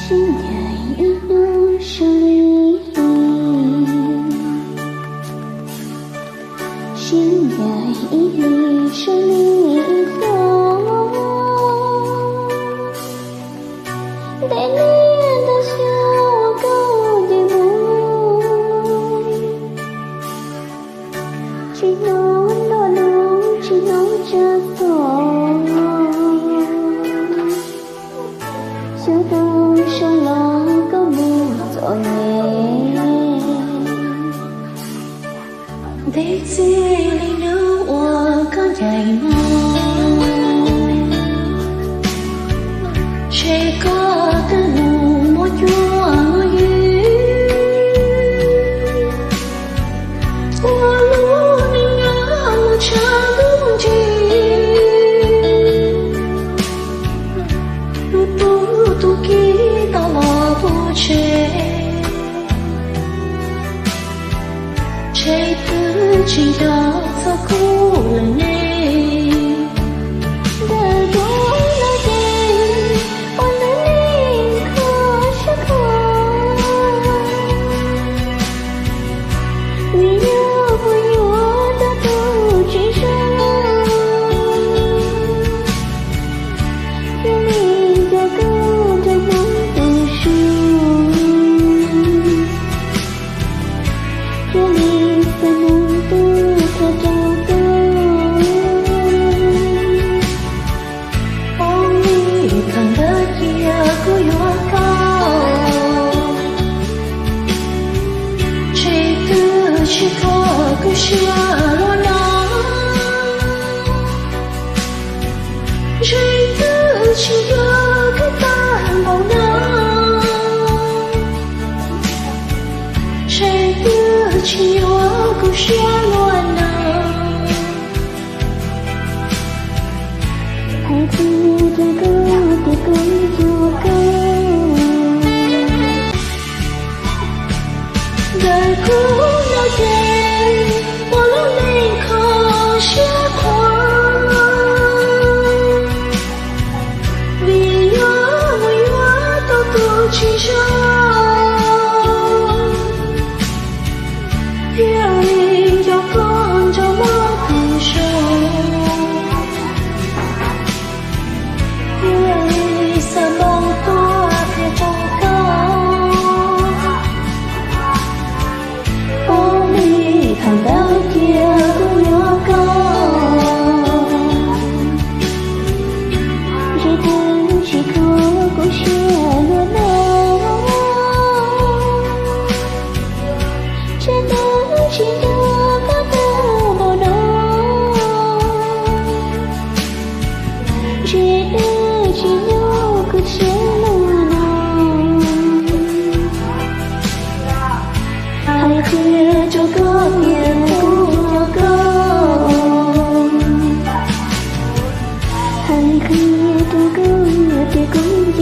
心在一路上里，心在一路上里走，带你的小狗的梦，去弄落路，去弄着走。小狗上了个木座耶，地址令到我更dài mơ，谁có từ ngủ một chúa yêu，我路你让我唱不尽，路不渡给到了不缺。谁自己的错苦了你的多了点，我的宁可是可，你要不要的不知说，有你的歌的梦不说，有你的梦不可找到。哦，你看得也够有高，谁的时刻不是落难，谁的情有个担保呢？谁的情有故事乱呢？孩子的狗的公主狗，在苦恼间，我路内可是狂，你要我要都不轻伤，让你就跟着我分手，让你散梦多别糟糕。哦，你看到天不要高，谁的时刻不是落难，谁的情有个担保呢？谁的情有个陷落呢？孩子这个年不要高，孩子的狗的公主